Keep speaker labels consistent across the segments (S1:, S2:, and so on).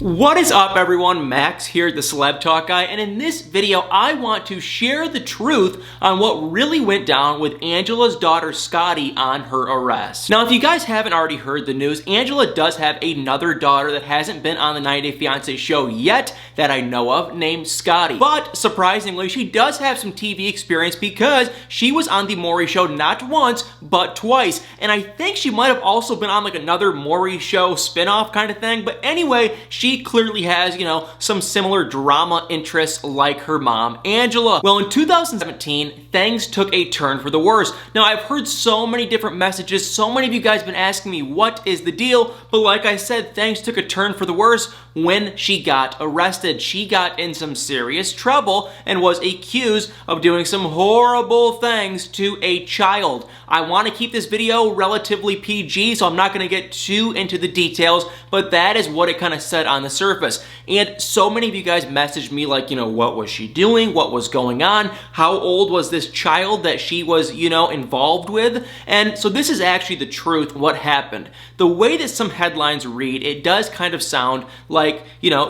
S1: What is up, everyone? Max here, the Celeb Talk Guy, and in this video I want to share the truth on what really went down with Angela's daughter Scotty on her arrest. Now, if you guys haven't already heard the news, Angela does have another daughter that hasn't been on the 90 Day Fiance show yet that I know of, named Scotty. But surprisingly, she does have some TV experience because she was on the Maury show not once, but twice. And I think she might have also been on like another Maury show spin-off kind of thing. But anyway, she clearly has, some similar drama interests like her mom, Angela. Well, in 2017, things took a turn for the worse. Now, I've heard so many different messages. So many of you guys have been asking me, what is the deal? But like I said, things took a turn for the worse when she got arrested. She got in some serious trouble and was accused of doing some horrible things to a child. I want to keep this video relatively PG, so I'm not going to get too into the details, but that is what it kind of said on the surface. And so many of you guys messaged me like, what was she doing? What was going on? How old was this child that she was, involved with? And so this is actually the truth, what happened. The way that some headlines read, it does kind of sound like,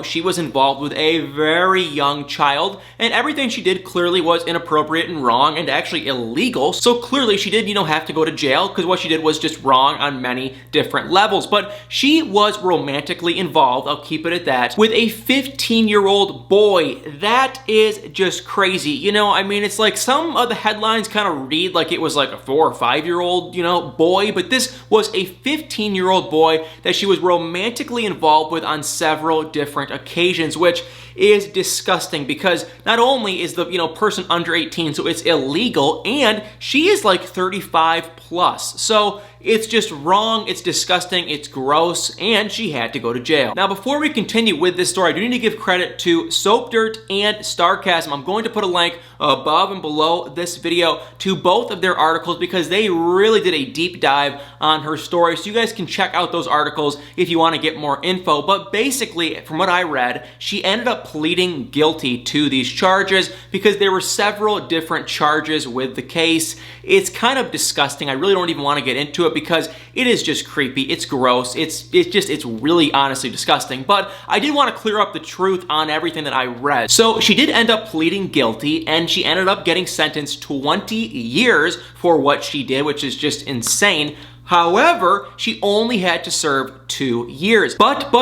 S1: she was involved with a very young child, and everything she did clearly was inappropriate and wrong and actually illegal. So clearly she did, have to go to jail because what she did was just wrong on many different levels. But she was romantically involved, I'll keep it at that, with a 15-year-old boy. That is just crazy. It's like some of the headlines kind of read like it was like a 4 or 5-year-old, boy, but this was a 15-year-old boy that she was romantically involved with on several different occasions, which is disgusting because not only is the person under 18, so it's illegal, and she is like 35 plus. So it's just wrong, it's disgusting, it's gross, and she had to go to jail. Now, before we continue with this story, I do need to give credit to SoapDirt and Starcasm. I'm going to put a link above and below this video to both of their articles because they really did a deep dive on her story. So you guys can check out those articles if you want to get more info. But basically, from what I read, she ended up pleading guilty to these charges because there were several different charges with the case. It's kind of disgusting. I really don't even want to get into it because it is just creepy. It's gross. It's really honestly disgusting. But I did want to clear up the truth on everything that I read. So she did end up pleading guilty, and she ended up getting sentenced 20 years for what she did, which is just insane. However, she only had to serve 2 years. But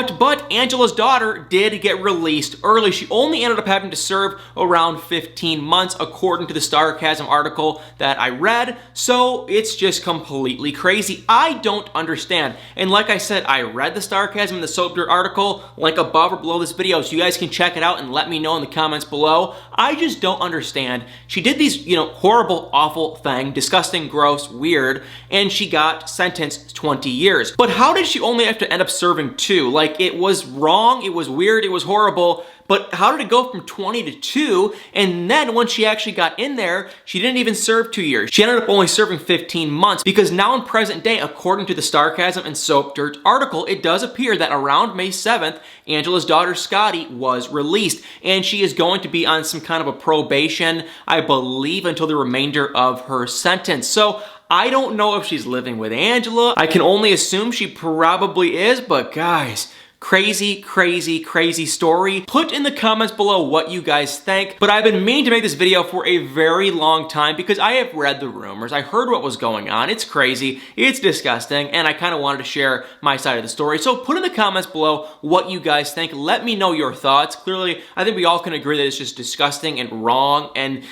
S1: Angela's daughter did get released early. She only ended up having to serve around 15 months, according to the Starcasm article that I read. So it's just completely crazy. I don't understand. And like I said, I read the Starcasm and the SoapDirt article, link above or below this video, so you guys can check it out and let me know in the comments below. I just don't understand. She did these, horrible, awful thing, disgusting, gross, weird, and she got sentenced 20 years. But how did she only have to end up serving 2? Like, it was wrong, it was weird, it was horrible, but how did it go from 20 to 2? And then once she actually got in there, she didn't even serve 2 years. She ended up only serving 15 months because now in present day, according to the Starcasm and SoapDirt article, it does appear that around May 7th, Angela's daughter Scotty was released, and she is going to be on some kind of a probation, I believe, until the remainder of her sentence. So I don't know if she's living with Angela. I can only assume she probably is, but guys, crazy, crazy, crazy story. Put in the comments below what you guys think. But I've been meaning to make this video for a very long time because I have read the rumors. I heard what was going on. It's crazy. It's disgusting. And I kind of wanted to share my side of the story. So put in the comments below what you guys think. Let me know your thoughts. Clearly, I think we all can agree that it's just disgusting and wrong. And,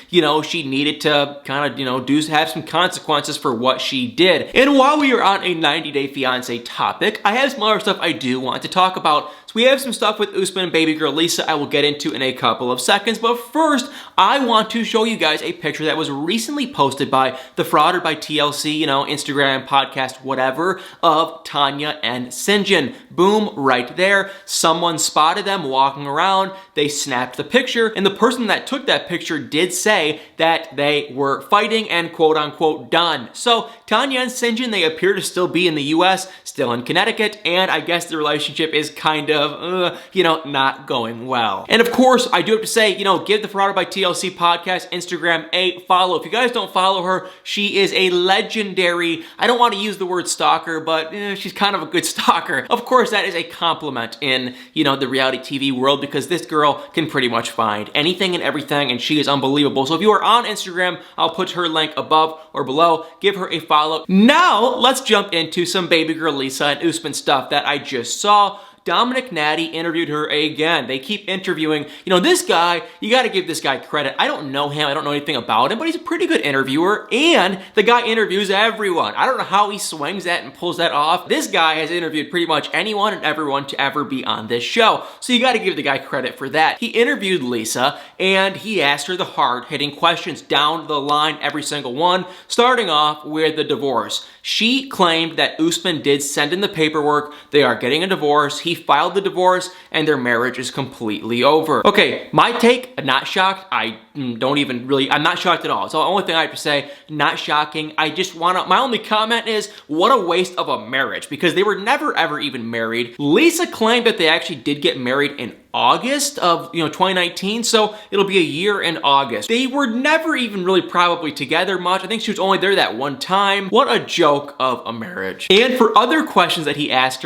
S1: she needed to kind of, have some consequences for what she did. And while we are on a 90 Day Fiance topic, I have some other stuff I do want to talk about. So we have some stuff with Usman and baby girl Lisa I will get into in a couple of seconds, but first I want to show you guys a picture that was recently posted by the FraudedByTLC, Instagram, podcast, whatever, of Tanya and Sinjin. Boom, right there. Someone spotted them walking around, they snapped the picture, and the person that took that picture did say that they were fighting and quote unquote done. So Tanya and Sinjin, they appear to still be in the US, still in Connecticut, and I guess the relationship is kind of of, not going well. And of course, I do have to say, give the Frauded by TLC podcast Instagram a follow. If you guys don't follow her, she is a legendary, I don't want to use the word stalker, but she's kind of a good stalker. Of course, that is a compliment in, the reality TV world, because this girl can pretty much find anything and everything, and she is unbelievable. So if you are on Instagram, I'll put her link above or below. Give her a follow. Now, let's jump into some baby girl Lisa and Usman stuff that I just saw. Dominic Natty interviewed her again. They keep interviewing. This guy, you got to give this guy credit. I don't know him. I don't know anything about him, but he's a pretty good interviewer, and the guy interviews everyone. I don't know how he swings that and pulls that off. This guy has interviewed pretty much anyone and everyone to ever be on this show, so you got to give the guy credit for that. He interviewed Lisa, and he asked her the hard-hitting questions down the line, every single one, starting off with the divorce. She claimed that Usman did send in the paperwork. They are getting a divorce. He filed the divorce, and their marriage is completely over. Okay, my take, not shocked. I'm not shocked at all. It's the only thing I have to say, not shocking. My only comment is, what a waste of a marriage, because they were never ever even married. Lisa claimed that they actually did get married in August of 2019, so it'll be a year in August. They were never even really probably together much. I think she was only there that one time. What a joke of a marriage. And for other questions that he asked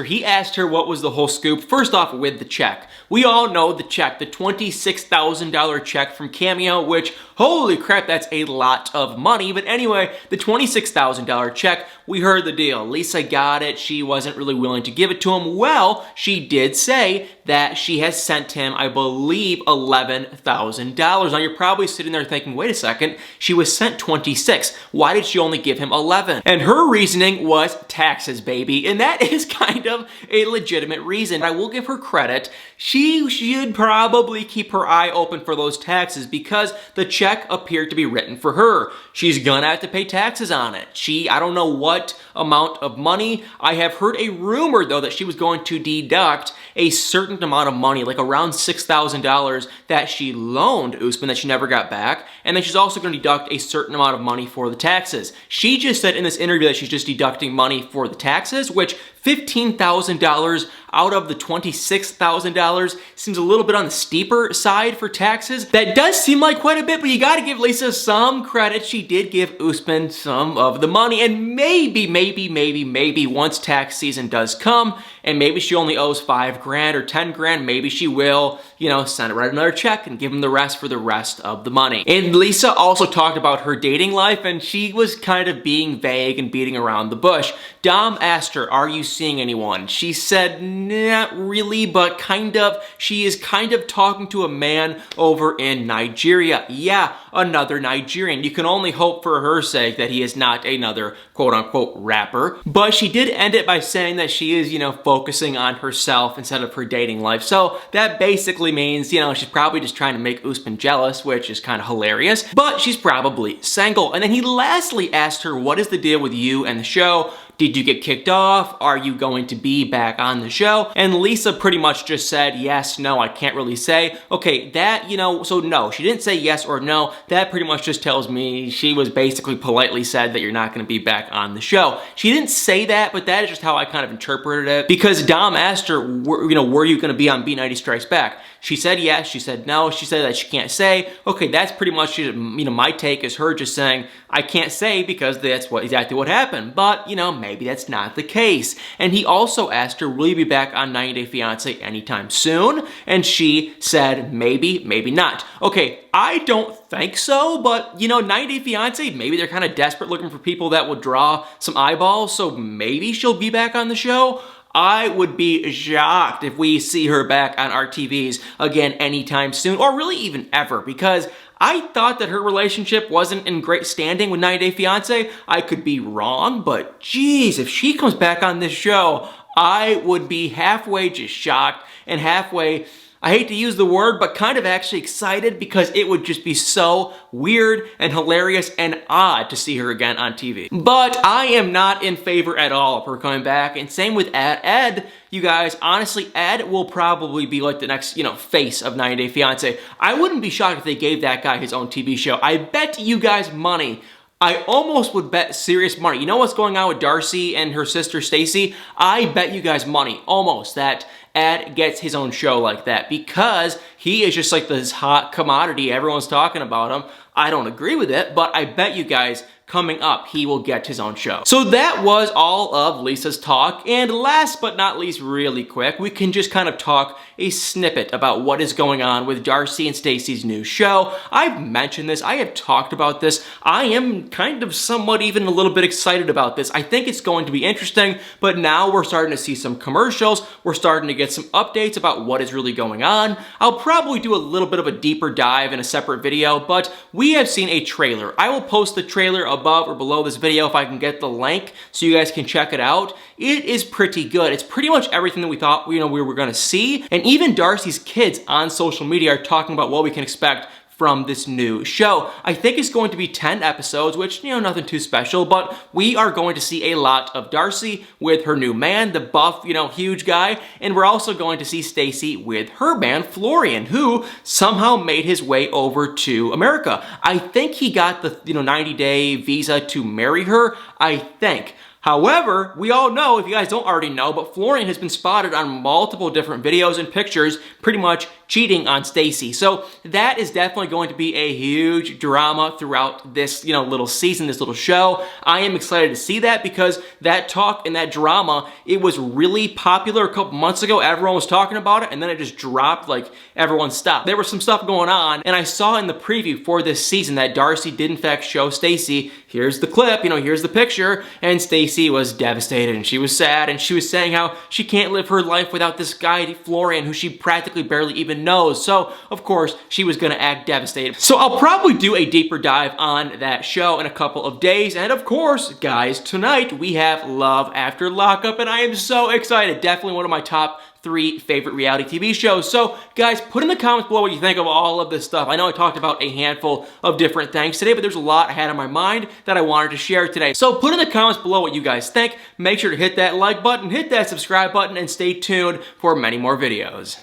S1: her what was the whole scoop. First off, with the check. We all know the check, the $26,000 check from Cameo, which, holy crap, that's a lot of money. But anyway, the $26,000 check, we heard the deal. Lisa got it. She wasn't really willing to give it to him. Well, she did say that she has sent him, I believe, $11,000. Now you're probably sitting there thinking, wait a second, she was sent 26. Why did she only give him 11? And her reasoning was taxes, baby. And that is kind of a legitimate reason. I will give her credit. She should probably keep her eye open for those taxes, because the check appeared to be written for her. She's gonna have to pay taxes on it. I don't know what amount of money. I have heard a rumor, though, that she was going to deduct a certain amount of money, like around $6,000 that she loaned Usman that she never got back, and then she's also going to deduct a certain amount of money for the taxes. She just said in this interview that she's just deducting money for the taxes, which $15,000 out of the $26,000 seems a little bit on the steeper side for taxes. That does seem like quite a bit, but you gotta give Lisa some credit. She did give Usman some of the money, and maybe once tax season does come, and maybe she only owes $5,000 or $10,000, maybe she will, send her right another check and give him the rest for the rest of the money. And Lisa also talked about her dating life, and she was kind of being vague and beating around the bush. Dom asked her, are you seeing anyone? She said, not really, but kind of. She is kind of talking to a man over in Nigeria. Yeah, another Nigerian. You can only hope for her sake that he is not another quote-unquote rapper. But she did end it by saying that she is, focusing on herself instead of her dating life. So that basically means, she's probably just trying to make Usman jealous, which is kind of hilarious. But she's probably single. And then he lastly asked her, what is the deal with you and the show? Did you get kicked off? Are you going to be back on the show? And Lisa pretty much just said, yes, no, I can't really say. Okay, that, so no, she didn't say yes or no. That pretty much just tells me she was basically politely said that you're not going to be back on the show. She didn't say that, but that is just how I kind of interpreted it, because Dom asked her, were you going to be on B90 Strikes Back? She said yes, she said no, she said that she can't say. Okay, that's pretty much, my take is her just saying, I can't say because that's exactly what happened. But, maybe that's not the case. And he also asked her, will you be back on 90 Day Fiance anytime soon? And she said, maybe, maybe not. Okay, I don't think so, but 90 Day Fiance, maybe they're kind of desperate looking for people that will draw some eyeballs, so maybe she'll be back on the show. I would be shocked if we see her back on our TVs again anytime soon, or really even ever, because I thought that her relationship wasn't in great standing with 90 Day Fiance. I could be wrong, but geez, if she comes back on this show, I would be halfway just shocked and halfway, I hate to use the word, but kind of actually excited, because it would just be so weird and hilarious and odd to see her again on TV. But I am not in favor at all of her coming back, and same with Ed. You guys, honestly, Ed will probably be like the next, face of 90 Day Fiance. I wouldn't be shocked if they gave that guy his own TV show. I bet you guys money. I almost would bet serious money. You know what's going on with Darcy and her sister Stacy? I bet you guys money, almost, that Ed gets his own show like that because he is just like this hot commodity. Everyone's talking about him. I don't agree with it, but I bet you guys coming up, he will get his own show. So that was all of Lisa's talk, and last but not least, really quick, we can just kind of talk a snippet about what is going on with Darcy and Stacey's new show. I've mentioned this, I have talked about this. I am kind of somewhat even a little bit excited about this. I think it's going to be interesting, but now we're starting to see some commercials. We're starting to get some updates about what is really going on. I'll probably do a little bit of a deeper dive in a separate video, but we have seen a trailer. I will post the trailer above or below this video if I can get the link so you guys can check it out. It is pretty good. It's pretty much everything that we thought we were gonna see, and even Darcy's kids on social media are talking about what we can expect from this new show. I think it's going to be 10 episodes, which, nothing too special, but we are going to see a lot of Darcy with her new man, the buff, huge guy, and we're also going to see Stacey with her man, Florian, who somehow made his way over to America. I think he got the, 90-day visa to marry her, I think. However, we all know, if you guys don't already know, but Florian has been spotted on multiple different videos and pictures pretty much cheating on Stacey. So that is definitely going to be a huge drama throughout this, little season, this little show. I am excited to see that because that talk and that drama, it was really popular a couple months ago. Everyone was talking about it, and then it just dropped, like everyone stopped. There was some stuff going on, and I saw in the preview for this season that Darcy did in fact show Stacey. Here's the clip, here's the picture, and Stacey was devastated and she was sad, and she was saying how she can't live her life without this guy, Florian, who she practically barely even knows. So, of course, she was gonna act devastated. So I'll probably do a deeper dive on that show in a couple of days. And of course, guys, tonight we have Love After Lockup, and I am so excited. Definitely one of my top 3 favorite reality TV shows. So guys, put in the comments below what you think of all of this stuff. I know I talked about a handful of different things today, but there's a lot I had on my mind that I wanted to share today. So put in the comments below what you guys think. Make sure to hit that like button, hit that subscribe button, and stay tuned for many more videos.